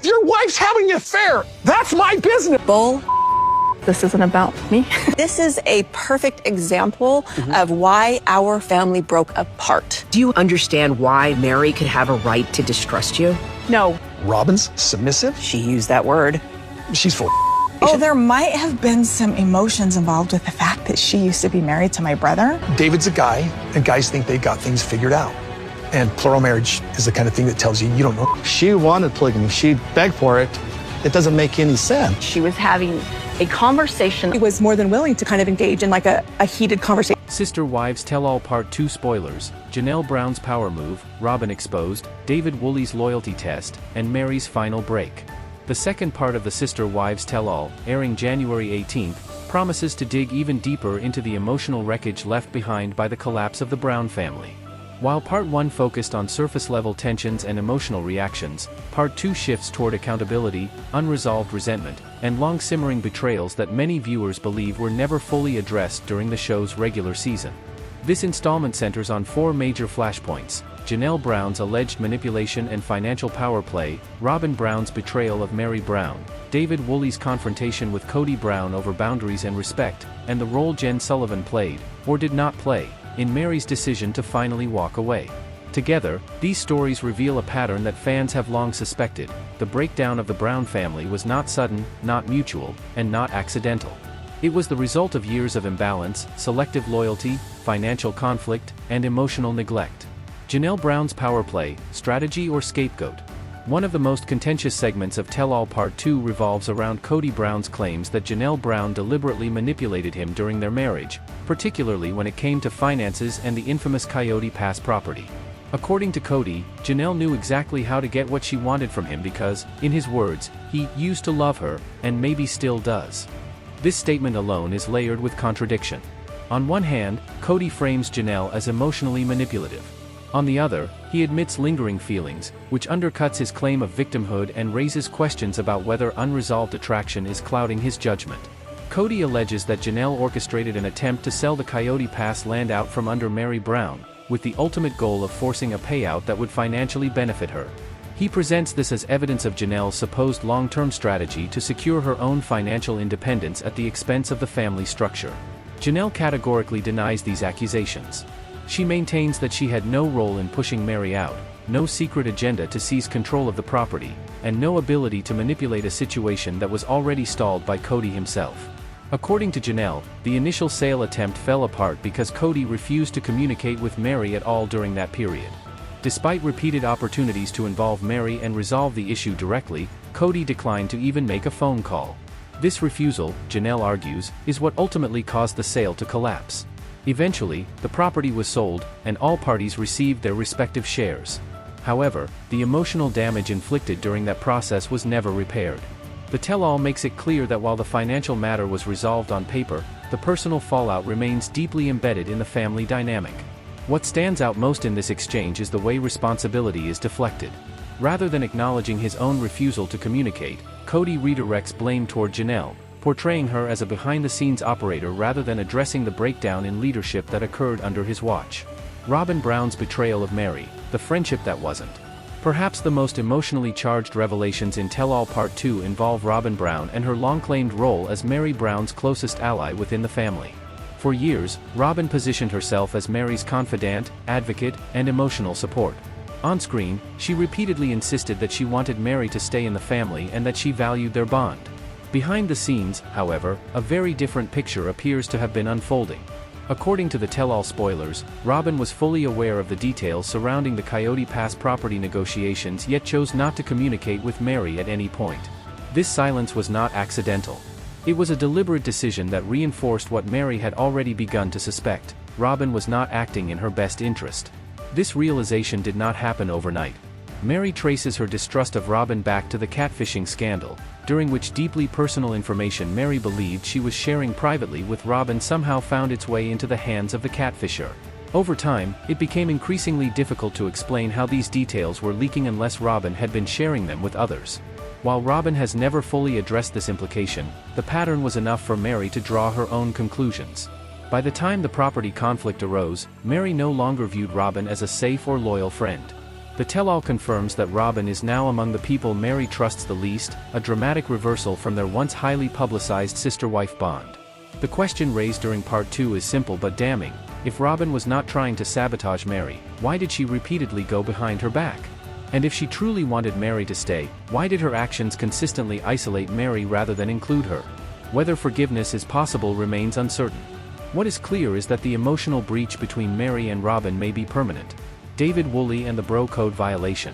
Your wife's having an affair. That's my business. Bull. This isn't about me. This is a perfect example of why our family broke apart. Do you understand why Meri could have a right to distrust you? No. Robyn's submissive. She used that word. She's full. Oh, there might have been some emotions involved with the fact that she used to be married to my brother. David's a guy, and guys think they got things figured out. And plural marriage is the kind of thing that tells you don't know. She wanted polygamy. She begged for it. It doesn't make any sense. She was having a conversation. He was more than willing to kind of engage in like a heated conversation. Sister Wives Tell-All Part 2 spoilers, Janelle Brown's power move, Robyn exposed, David Woolley's loyalty test, and Meri's final break. The second part of the Sister Wives Tell-All, airing January 18th, promises to dig even deeper into the emotional wreckage left behind by the collapse of the Brown family. While Part 1 focused on surface-level tensions and emotional reactions, Part 2 shifts toward accountability, unresolved resentment, and long-simmering betrayals that many viewers believe were never fully addressed during the show's regular season. This installment centers on 4 major flashpoints: Janelle Brown's alleged manipulation and financial power play, Robyn Brown's betrayal of Meri Brown, David Woolley's confrontation with Cody Brown over boundaries and respect, and the role Jen Sullivan played, or did not play, in Meri's decision to finally walk away. Together, these stories reveal a pattern that fans have long suspected: the breakdown of the Brown family was not sudden, not mutual, and not accidental. It was the result of years of imbalance, selective loyalty, financial conflict, and emotional neglect. Janelle Brown's power play, strategy or scapegoat. One of the most contentious segments of Tell-All Part 2 revolves around Cody Brown's claims that Janelle Brown deliberately manipulated him during their marriage, particularly when it came to finances and the infamous Coyote Pass property. According to Cody, Janelle knew exactly how to get what she wanted from him because, in his words, he used to love her, and maybe still does. This statement alone is layered with contradiction. On one hand, Cody frames Janelle as emotionally manipulative. On the other, he admits lingering feelings, which undercuts his claim of victimhood and raises questions about whether unresolved attraction is clouding his judgment. Cody alleges that Janelle orchestrated an attempt to sell the Coyote Pass land out from under Meri Brown, with the ultimate goal of forcing a payout that would financially benefit her. He presents this as evidence of Janelle's supposed long-term strategy to secure her own financial independence at the expense of the family structure. Janelle categorically denies these accusations. She maintains that she had no role in pushing Meri out, no secret agenda to seize control of the property, and no ability to manipulate a situation that was already stalled by Cody himself. According to Janelle, the initial sale attempt fell apart because Cody refused to communicate with Meri at all during that period. Despite repeated opportunities to involve Meri and resolve the issue directly, Cody declined to even make a phone call. This refusal, Janelle argues, is what ultimately caused the sale to collapse. Eventually, the property was sold, and all parties received their respective shares. However, the emotional damage inflicted during that process was never repaired. The tell-all makes it clear that while the financial matter was resolved on paper, the personal fallout remains deeply embedded in the family dynamic. What stands out most in this exchange is the way responsibility is deflected. Rather than acknowledging his own refusal to communicate, Cody redirects blame toward Janelle, portraying her as a behind-the-scenes operator rather than addressing the breakdown in leadership that occurred under his watch. Robyn Brown's betrayal of Meri, the friendship that wasn't. Perhaps the most emotionally charged revelations in Tell-All Part 2 involve Robyn Brown and her long-claimed role as Meri Brown's closest ally within the family. For years, Robyn positioned herself as Meri's confidant, advocate, and emotional support. On-screen, she repeatedly insisted that she wanted Meri to stay in the family and that she valued their bond. Behind the scenes, however, a very different picture appears to have been unfolding. According to the tell-all spoilers, Robyn was fully aware of the details surrounding the Coyote Pass property negotiations yet chose not to communicate with Meri at any point. This silence was not accidental. It was a deliberate decision that reinforced what Meri had already begun to suspect: Robyn was not acting in her best interest. This realization did not happen overnight. Meri traces her distrust of Robyn back to the catfishing scandal, during which deeply personal information Meri believed she was sharing privately with Robyn somehow found its way into the hands of the catfisher. Over time, it became increasingly difficult to explain how these details were leaking unless Robyn had been sharing them with others. While Robyn has never fully addressed this implication, the pattern was enough for Meri to draw her own conclusions. By the time the property conflict arose, Meri no longer viewed Robyn as a safe or loyal friend. The tell-all confirms that Robyn is now among the people Meri trusts the least, a dramatic reversal from their once highly publicized sister-wife bond. The question raised during part 2 is simple but damning. If Robyn was not trying to sabotage Meri, why did she repeatedly go behind her back? And if she truly wanted Meri to stay, why did her actions consistently isolate Meri rather than include her? Whether forgiveness is possible remains uncertain. What is clear is that the emotional breach between Meri and Robyn may be permanent. David Woolley and the bro code violation.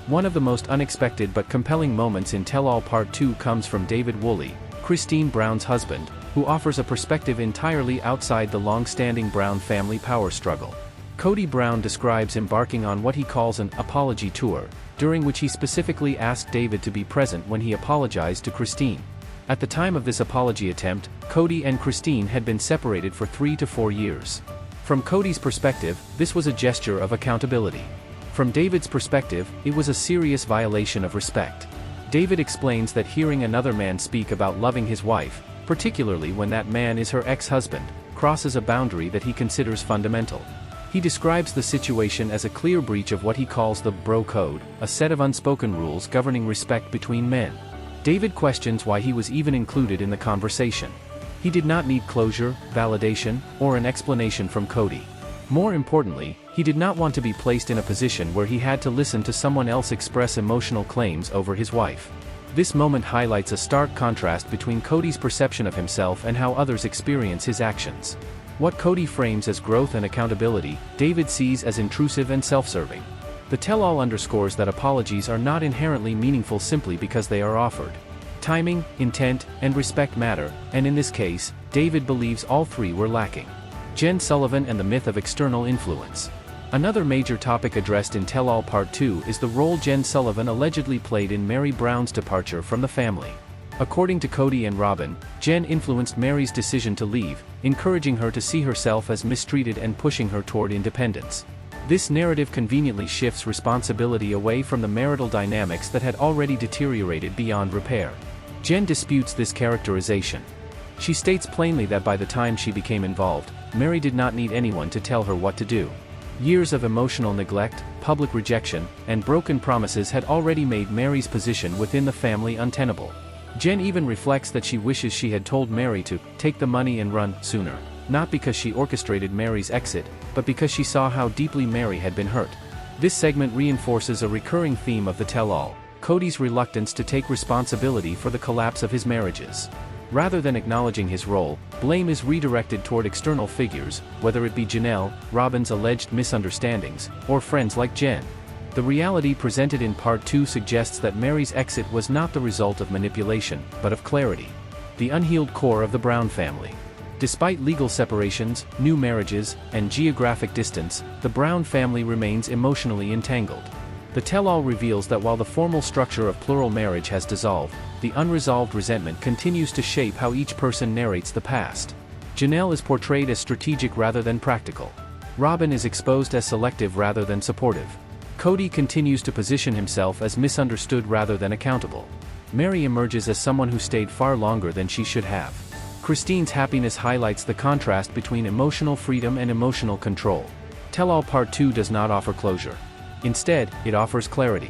One of the most unexpected but compelling moments in Tell All Part 2 comes from David Woolley, Christine Brown's husband, who offers a perspective entirely outside the long-standing Brown family power struggle. Cody Brown describes embarking on what he calls an apology tour, during which he specifically asked David to be present when he apologized to Christine. At the time of this apology attempt, Cody and Christine had been separated for 3 to 4 years. From Cody's perspective, this was a gesture of accountability. From David's perspective, it was a serious violation of respect. David explains that hearing another man speak about loving his wife, particularly when that man is her ex-husband, crosses a boundary that he considers fundamental. He describes the situation as a clear breach of what he calls the bro code, a set of unspoken rules governing respect between men. David questions why he was even included in the conversation. He did not need closure, validation, or an explanation from Cody. More importantly, he did not want to be placed in a position where he had to listen to someone else express emotional claims over his wife. This moment highlights a stark contrast between Cody's perception of himself and how others experience his actions. What Cody frames as growth and accountability, David sees as intrusive and self-serving. The tell-all underscores that apologies are not inherently meaningful simply because they are offered. Timing, intent, and respect matter, and in this case, David believes all three were lacking. Jen Sullivan and the myth of external influence. Another major topic addressed in Tell All Part 2 is the role Jen Sullivan allegedly played in Meri Brown's departure from the family. According to Cody and Robyn, Jen influenced Meri's decision to leave, encouraging her to see herself as mistreated and pushing her toward independence. This narrative conveniently shifts responsibility away from the marital dynamics that had already deteriorated beyond repair. Jen disputes this characterization. She states plainly that by the time she became involved, Meri did not need anyone to tell her what to do. Years of emotional neglect, public rejection, and broken promises had already made Meri's position within the family untenable. Jen even reflects that she wishes she had told Meri to take the money and run sooner, not because she orchestrated Meri's exit, but because she saw how deeply Meri had been hurt. This segment reinforces a recurring theme of the tell-all, Cody's reluctance to take responsibility for the collapse of his marriages. Rather than acknowledging his role, blame is redirected toward external figures, whether it be Janelle, Robyn's alleged misunderstandings, or friends like Jen. The reality presented in Part 2 suggests that Meri's exit was not the result of manipulation, but of clarity. The unhealed core of the Brown family. Despite legal separations, new marriages, and geographic distance, the Brown family remains emotionally entangled. The tell-all reveals that while the formal structure of plural marriage has dissolved, the unresolved resentment continues to shape how each person narrates the past. Janelle is portrayed as strategic rather than practical. Robyn is exposed as selective rather than supportive. Cody continues to position himself as misunderstood rather than accountable. Meri emerges as someone who stayed far longer than she should have. Christine's happiness highlights the contrast between emotional freedom and emotional control. Tell All Part 2 does not offer closure. Instead, it offers clarity.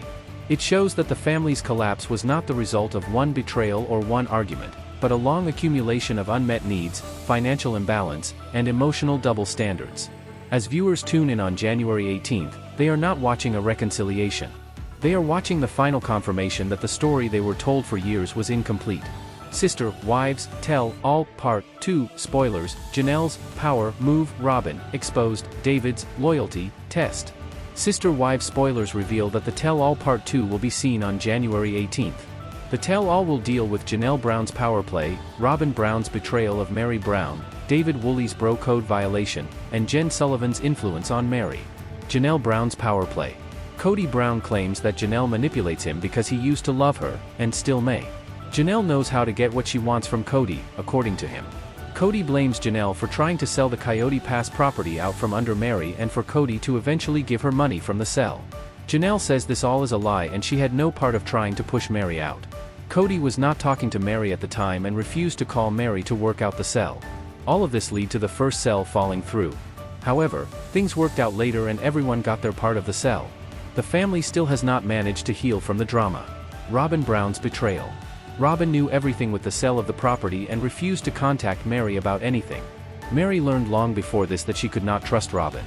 It shows that the family's collapse was not the result of one betrayal or one argument, but a long accumulation of unmet needs, financial imbalance, and emotional double standards. As viewers tune in on January 18th, they are not watching a reconciliation. They are watching the final confirmation that the story they were told for years was incomplete. Sister, Wives, Tell All Part 2 spoilers, Janelle's power move, Robyn exposed, David's loyalty test. Sister Wives spoilers reveal that the Tell All Part 2 will be seen on January 18th. The Tell All will deal with Janelle Brown's power play, Robyn Brown's betrayal of Meri Brown, David Woolley's bro code violation, and Jen Sullivan's influence on Meri. Janelle Brown's power play. Cody Brown claims that Janelle manipulates him because he used to love her, and still may. Janelle knows how to get what she wants from Cody, according to him. Cody blames Janelle for trying to sell the Coyote Pass property out from under Meri and for Cody to eventually give her money from the sell. Janelle says this all is a lie and she had no part of trying to push Meri out. Cody was not talking to Meri at the time and refused to call Meri to work out the sell. All of this led to the first sell falling through. However, things worked out later and everyone got their part of the sell. The family still has not managed to heal from the drama. Robyn Brown's betrayal. Robyn knew everything with the sale of the property and refused to contact Meri about anything. Meri learned long before this that she could not trust Robyn.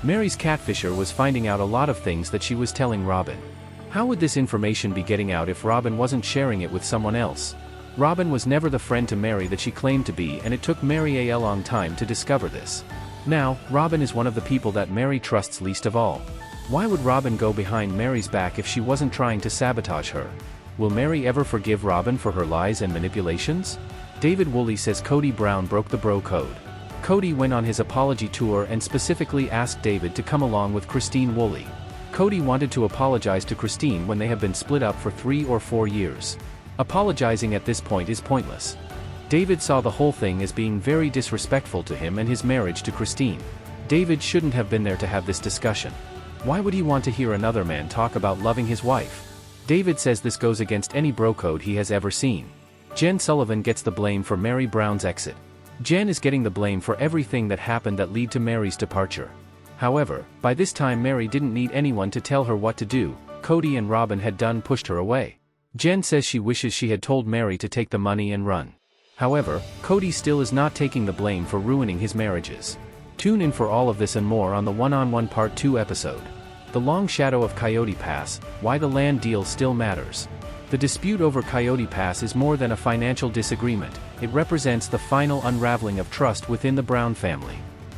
Meri's catfisher was finding out a lot of things that she was telling Robyn. How would this information be getting out if Robyn wasn't sharing it with someone else? Robyn was never the friend to Meri that she claimed to be, and it took Meri a long time to discover this. Now, Robyn is one of the people that Meri trusts least of all. Why would Robyn go behind Meri's back if she wasn't trying to sabotage her? Will Meri ever forgive Robyn for her lies and manipulations? David Woolley says Kody Brown broke the bro code. Kody went on his apology tour and specifically asked David to come along with Christine Woolley. Kody wanted to apologize to Christine when they have been split up for 3 or 4 years. Apologizing at this point is pointless. David saw the whole thing as being very disrespectful to him and his marriage to Christine. David shouldn't have been there to have this discussion. Why would he want to hear another man talk about loving his wife? David says this goes against any bro code he has ever seen. Jen Sullivan gets the blame for Meri Brown's exit. Jen is getting the blame for everything that happened that led to Meri's departure. However, by this time Meri didn't need anyone to tell her what to do. Kody and Robyn had done pushed her away. Jen says she wishes she had told Meri to take the money and run. However, Kody still is not taking the blame for ruining his marriages. Tune in for all of this and more on the One-on-One Part 2 episode. The Long Shadow of Coyote Pass, Why the Land Deal Still Matters. The dispute over Coyote Pass is more than a financial disagreement, it represents the final unraveling of trust within the Brown family.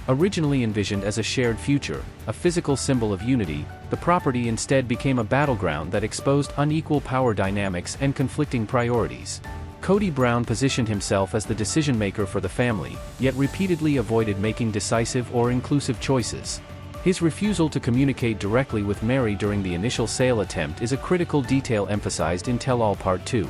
Originally envisioned as a shared future, a physical symbol of unity, the property instead became a battleground that exposed unequal power dynamics and conflicting priorities. Kody Brown positioned himself as the decision-maker for the family, yet repeatedly avoided making decisive or inclusive choices. His refusal to communicate directly with Meri during the initial sale attempt is a critical detail emphasized in Tell All Part 2.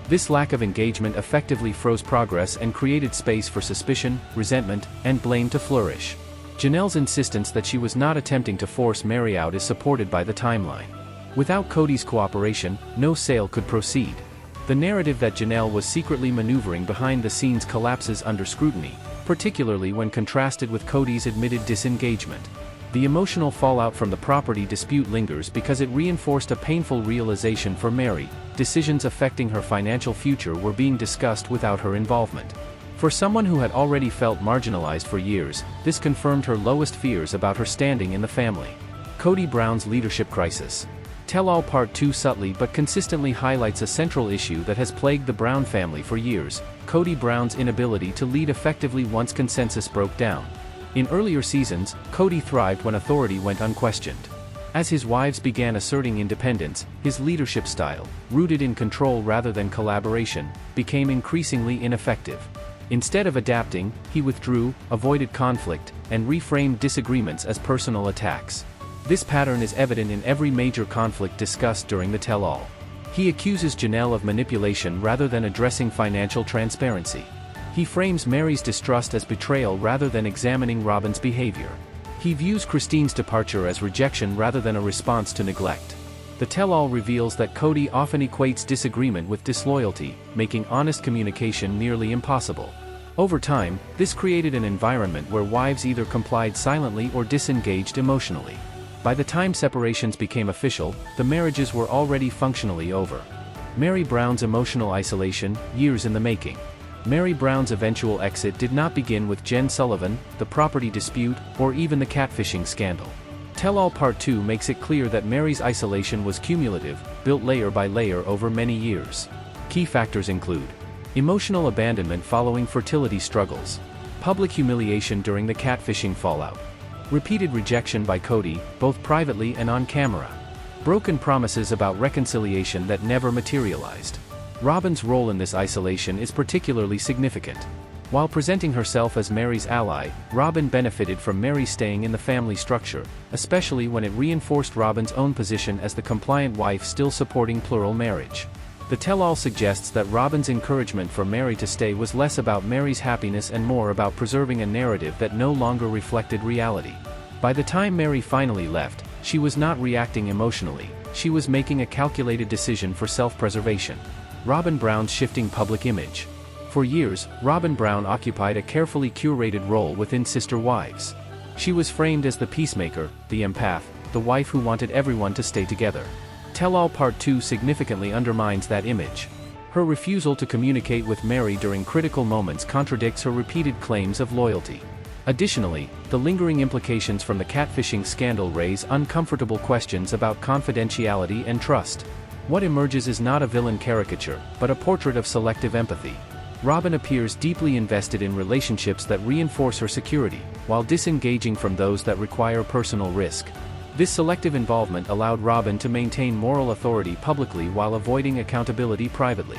This lack of engagement effectively froze progress and created space for suspicion, resentment, and blame to flourish. Janelle's insistence that she was not attempting to force Meri out is supported by the timeline. Without Kody's cooperation, no sale could proceed. The narrative that Janelle was secretly maneuvering behind the scenes collapses under scrutiny, particularly when contrasted with Kody's admitted disengagement. The emotional fallout from the property dispute lingers because it reinforced a painful realization for Meri: decisions affecting her financial future were being discussed without her involvement. For someone who had already felt marginalized for years, this confirmed her lowest fears about her standing in the family. Kody Brown's leadership crisis. Tell All Part 2 subtly but consistently highlights a central issue that has plagued the Brown family for years: Kody Brown's inability to lead effectively once consensus broke down. In earlier seasons, Kody thrived when authority went unquestioned. As his wives began asserting independence, his leadership style, rooted in control rather than collaboration, became increasingly ineffective. Instead of adapting, he withdrew, avoided conflict, and reframed disagreements as personal attacks. This pattern is evident in every major conflict discussed during the tell-all. He accuses Janelle of manipulation rather than addressing financial transparency. He frames Meri's distrust as betrayal rather than examining Robyn's behavior. He views Christine's departure as rejection rather than a response to neglect. The tell-all reveals that Kody often equates disagreement with disloyalty, making honest communication nearly impossible. Over time, this created an environment where wives either complied silently or disengaged emotionally. By the time separations became official, the marriages were already functionally over. Meri Brown's emotional isolation, years in the making. Meri Brown's eventual exit did not begin with Jen Sullivan, the property dispute, or even the catfishing scandal. Tell All Part 2 makes it clear that Meri's isolation was cumulative, built layer by layer over many years. Key factors include emotional abandonment following fertility struggles, public humiliation during the catfishing fallout, repeated rejection by Kody, both privately and on camera, broken promises about reconciliation that never materialized. Robyn's role in this isolation is particularly significant. While presenting herself as Meri's ally, Robyn benefited from Meri staying in the family structure, especially when it reinforced Robyn's own position as the compliant wife still supporting plural marriage. The tell-all suggests that Robyn's encouragement for Meri to stay was less about Meri's happiness and more about preserving a narrative that no longer reflected reality. By the time Meri finally left, she was not reacting emotionally, she was making a calculated decision for self-preservation. Robyn Brown's shifting public image. For years, Robyn Brown occupied a carefully curated role within Sister Wives. She was framed as the peacemaker, the empath, the wife who wanted everyone to stay together. Tell-All Part 2 significantly undermines that image. Her refusal to communicate with Meri during critical moments contradicts her repeated claims of loyalty. Additionally, the lingering implications from the catfishing scandal raise uncomfortable questions about confidentiality and trust. What emerges is not a villain caricature, but a portrait of selective empathy. Robyn appears deeply invested in relationships that reinforce her security, while disengaging from those that require personal risk. This selective involvement allowed Robyn to maintain moral authority publicly while avoiding accountability privately.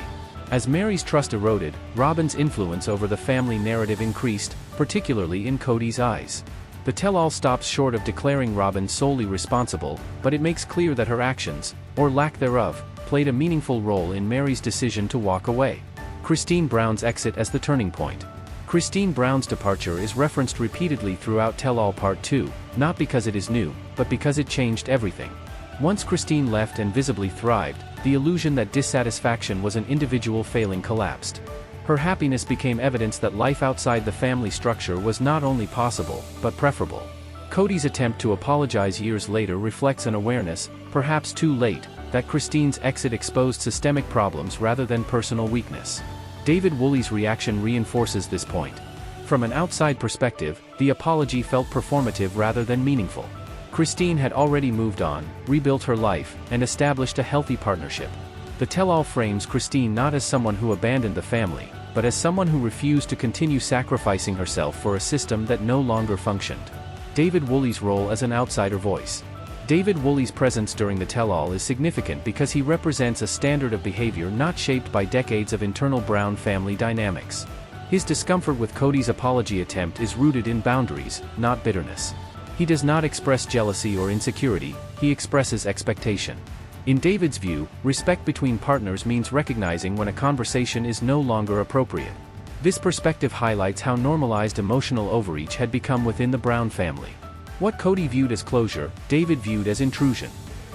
As Meri's trust eroded, Robyn's influence over the family narrative increased, particularly in Cody's eyes. The tell-all stops short of declaring Robyn solely responsible, but it makes clear that her actions, or lack thereof, played a meaningful role in Meri's decision to walk away. Christine Brown's exit as the turning point. Christine Brown's departure is referenced repeatedly throughout Tell-All Part 2, not because it is new, but because it changed everything. Once Christine left and visibly thrived, the illusion that dissatisfaction was an individual failing collapsed. Her happiness became evidence that life outside the family structure was not only possible, but preferable. Cody's attempt to apologize years later reflects an awareness, perhaps too late, that Christine's exit exposed systemic problems rather than personal weakness. David Woolley's reaction reinforces this point. From an outside perspective, the apology felt performative rather than meaningful. Christine had already moved on, rebuilt her life, and established a healthy partnership. The tell-all frames Christine not as someone who abandoned the family, but as someone who refused to continue sacrificing herself for a system that no longer functioned. David Woolley's role as an outsider voice. David Woolley's presence during the tell-all is significant because he represents a standard of behavior not shaped by decades of internal Brown family dynamics. His discomfort with Cody's apology attempt is rooted in boundaries, not bitterness. He does not express jealousy or insecurity, he expresses expectation. In David's view, respect between partners means recognizing when a conversation is no longer appropriate. This perspective highlights how normalized emotional overreach had become within the Brown family. What Cody viewed as closure, David viewed as intrusion.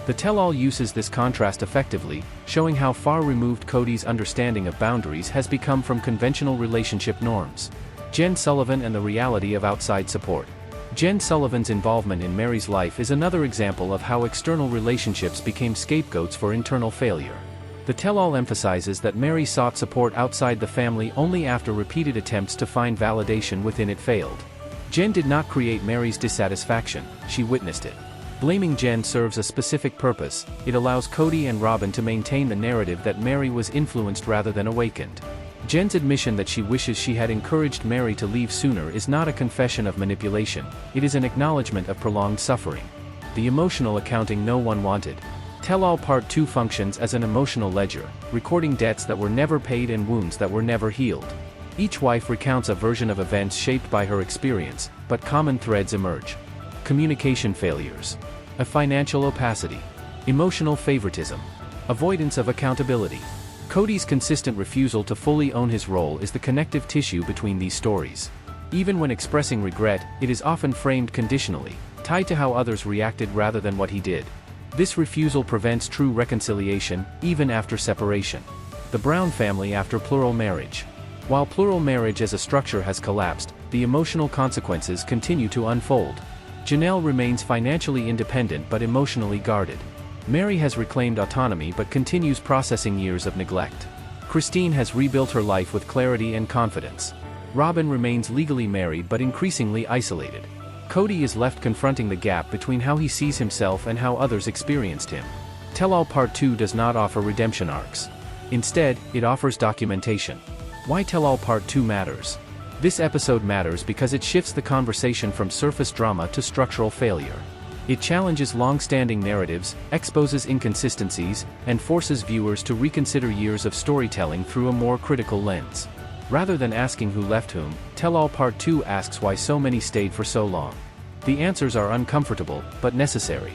The tell-all uses this contrast effectively, showing how far removed Cody's understanding of boundaries has become from conventional relationship norms. Jen Sullivan and the reality of outside support. Jen Sullivan's involvement in Meri's life is another example of how external relationships became scapegoats for internal failure. The tell-all emphasizes that Meri sought support outside the family only after repeated attempts to find validation within it failed. Jen did not create Meri's dissatisfaction, she witnessed it. Blaming Jen serves a specific purpose: it allows Cody and Robyn to maintain the narrative that Meri was influenced rather than awakened. Jen's admission that she wishes she had encouraged Meri to leave sooner is not a confession of manipulation, it is an acknowledgement of prolonged suffering. The emotional accounting no one wanted. Tell-All Part 2 functions as an emotional ledger, recording debts that were never paid and wounds that were never healed. Each wife recounts a version of events shaped by her experience, but common threads emerge. Communication failures. A financial opacity. Emotional favoritism. Avoidance of accountability. Cody's consistent refusal to fully own his role is the connective tissue between these stories. Even when expressing regret, it is often framed conditionally, tied to how others reacted rather than what he did. This refusal prevents true reconciliation, even after separation. The Brown family after plural marriage. While plural marriage as a structure has collapsed, the emotional consequences continue to unfold. Janelle remains financially independent but emotionally guarded. Meri has reclaimed autonomy but continues processing years of neglect. Christine has rebuilt her life with clarity and confidence. Robyn remains legally married but increasingly isolated. Cody is left confronting the gap between how he sees himself and how others experienced him. Tell-All Part 2 does not offer redemption arcs. Instead, it offers documentation. Why Tell-All Part 2 matters? This episode matters because it shifts the conversation from surface drama to structural failure. It challenges long-standing narratives, exposes inconsistencies, and forces viewers to reconsider years of storytelling through a more critical lens. Rather than asking who left whom, Tell-All Part 2 asks why so many stayed for so long. The answers are uncomfortable, but necessary.